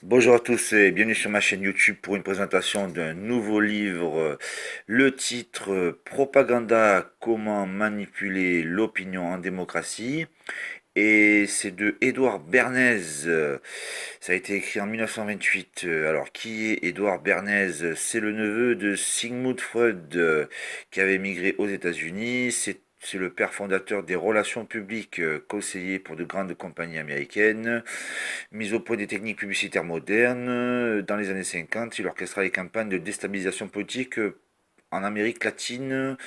Bonjour à tous et bienvenue sur ma chaîne YouTube pour une présentation d'un nouveau livre. Le titre Propaganda, comment manipuler l'opinion en démocratie. Et c'est de Édouard Bernays. Ça a été écrit en 1928. Alors, qui est Édouard Bernays? C'est le neveu de Sigmund Freud qui avait émigré aux États-Unis. C'est le père fondateur des relations publiques, conseiller pour de grandes compagnies américaines. Mise au point des techniques publicitaires modernes, dans les années 50, il orchestra les campagnes de déstabilisation politique en Amérique latine,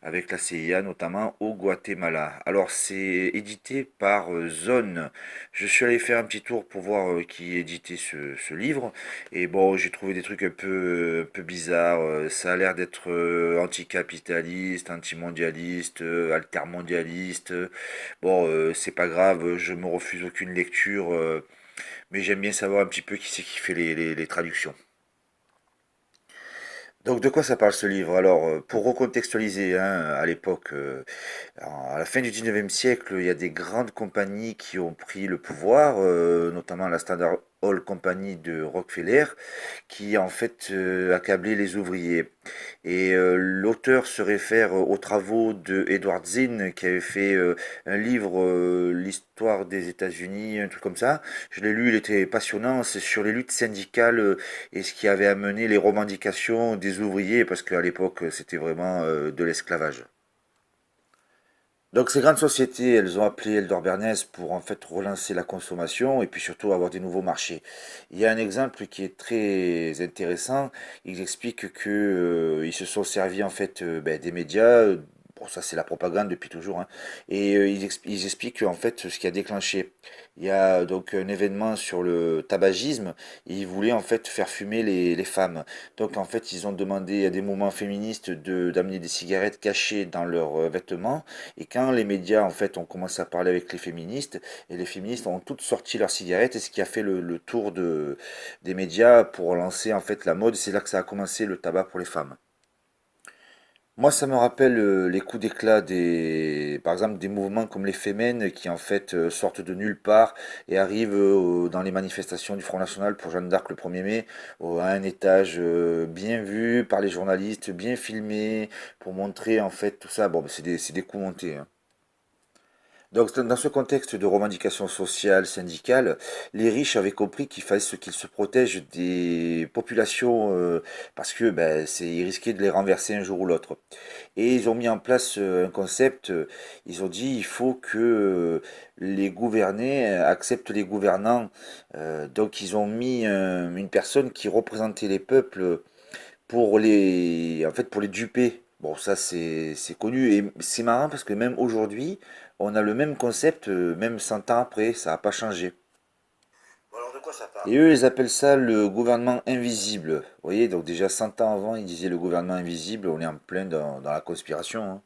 avec la CIA notamment au Guatemala. Alors c'est édité par Zone. Je suis allé faire un petit tour pour voir qui éditait ce livre. Et bon, j'ai trouvé des trucs un peu bizarres. Ça a l'air d'être anticapitaliste, antimondialiste, altermondialiste. Bon, c'est pas grave, je me refuse aucune lecture. Mais j'aime bien savoir un petit peu qui c'est qui fait les traductions. Donc de quoi ça parle ce livre? Alors, pour recontextualiser, hein, à l'époque, à la fin du 19e siècle, il y a des grandes compagnies qui ont pris le pouvoir, notamment la Standard Oil Company de Rockefeller, qui en fait accablait les ouvriers. Et l'auteur se réfère aux travaux de Edward Zinn, qui avait fait un livre, l'histoire des États-Unis, un truc comme ça. Je l'ai lu, il était passionnant. C'est sur les luttes syndicales et ce qui avait amené les revendications des ouvriers, parce qu'à l'époque, c'était vraiment de l'esclavage. Donc ces grandes sociétés, elles ont appelé Eldor Bernays pour en fait relancer la consommation et puis surtout avoir des nouveaux marchés. Il y a un exemple qui est très intéressant. Ils expliquent que ils se sont servis en fait des médias. Bon, ça c'est la propagande depuis toujours, hein. Et ils expliquent en fait ce qui a déclenché. Il y a donc un événement sur le tabagisme et ils voulaient en fait faire fumer les femmes. Donc en fait ils ont demandé à des mouvements féministes d'amener des cigarettes cachées dans leurs vêtements. Et quand les médias en fait ont commencé à parler avec les féministes, et les féministes ont toutes sorti leurs cigarettes, et ce qui a fait le tour des médias pour lancer en fait la mode, c'est là que ça a commencé le tabac pour les femmes. Moi, ça me rappelle les coups d'éclat par exemple, des mouvements comme les Fémènes qui en fait sortent de nulle part et arrivent dans les manifestations du Front National pour Jeanne d'Arc le 1er mai, à un étage bien vu par les journalistes, bien filmé pour montrer en fait tout ça. Bon, c'est des coups montés, hein. Donc, dans ce contexte de revendication sociale, syndicale, les riches avaient compris qu'il fallait qu'ils se protègent des populations parce que ils risquaient de les renverser un jour ou l'autre. Et ils ont mis en place un concept. Ils ont dit il faut que les gouvernés acceptent les gouvernants. Donc, ils ont mis une personne qui représentait les peuples en fait, pour les duper. Bon, ça c'est connu et c'est marrant parce que même aujourd'hui, on a le même concept, même 100 ans après, ça n'a pas changé. Bon, alors de quoi ça parle? Et eux, ils appellent ça le gouvernement invisible. Vous voyez, donc déjà 100 ans avant, ils disaient le gouvernement invisible, on est en plein dans la conspiration, hein.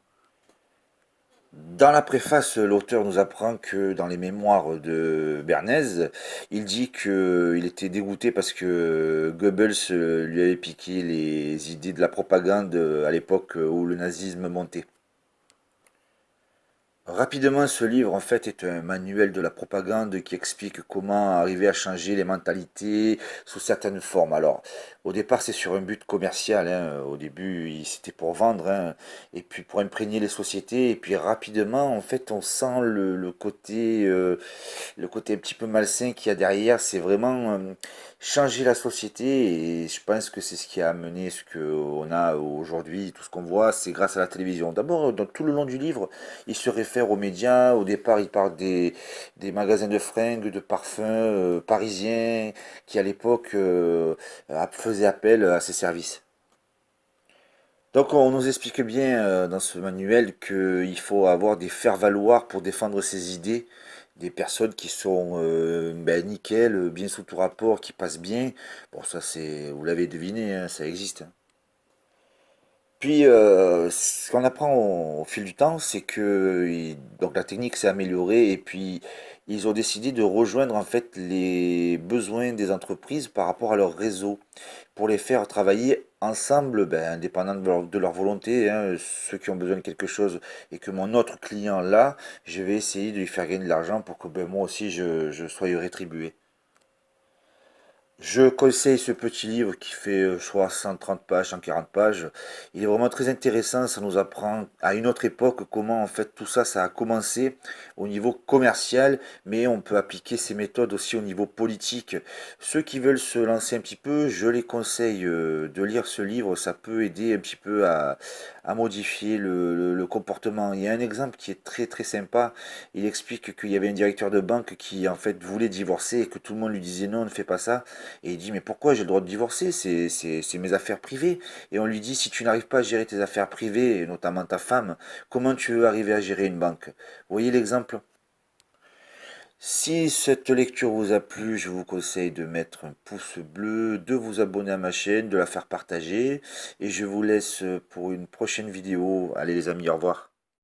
Dans la préface, l'auteur nous apprend que dans les mémoires de Bernays, il dit qu'il était dégoûté parce que Goebbels lui avait piqué les idées de la propagande à l'époque où le nazisme montait. Rapidement, ce livre en fait est un manuel de la propagande qui explique comment arriver à changer les mentalités sous certaines formes. Alors, au départ, c'est sur un but commercial, hein. Au début, c'était pour vendre, hein, et puis pour imprégner les sociétés. Et puis rapidement, en fait, on sent le côté un petit peu malsain qu'il y a derrière. C'est vraiment changer la société. Et je pense que c'est ce qui a amené ce qu'on a aujourd'hui, tout ce qu'on voit, c'est grâce à la télévision. D'abord, dans tout le long du livre, il se réfère aux médias. Au départ, il parle des magasins de fringues, de parfums parisiens qui, à l'époque, faisaient appel à ces services. Donc, on nous explique bien dans ce manuel qu'il faut avoir des faire-valoir pour défendre ses idées, des personnes qui sont nickel, bien sous tout rapport, qui passent bien. Bon, ça, vous l'avez deviné, hein, ça existe, hein. Puis, ce qu'on apprend au fil du temps, c'est que donc la technique s'est améliorée et puis ils ont décidé de rejoindre en fait les besoins des entreprises par rapport à leur réseau pour les faire travailler ensemble, indépendamment de leur volonté, hein. Ceux qui ont besoin de quelque chose et que mon autre client là, je vais essayer de lui faire gagner de l'argent pour que moi aussi je sois rétribué. Je conseille ce petit livre qui fait, je crois, 130 pages, 140 pages. Il est vraiment très intéressant. Ça nous apprend à une autre époque comment en fait tout ça, ça a commencé au niveau commercial, mais on peut appliquer ces méthodes aussi au niveau politique. Ceux qui veulent se lancer un petit peu, je les conseille de lire ce livre. Ça peut aider un petit peu à modifier le comportement. Il y a un exemple qui est très très sympa. Il explique qu'il y avait un directeur de banque qui en fait voulait divorcer et que tout le monde lui disait non, ne fais pas ça. Et il dit, mais pourquoi j'ai le droit de divorcer? C'est mes affaires privées. Et on lui dit, si tu n'arrives pas à gérer tes affaires privées, et notamment ta femme, comment tu veux arriver à gérer une banque? Vous voyez l'exemple? Si cette lecture vous a plu, je vous conseille de mettre un pouce bleu, de vous abonner à ma chaîne, de la faire partager. Et je vous laisse pour une prochaine vidéo. Allez les amis, au revoir.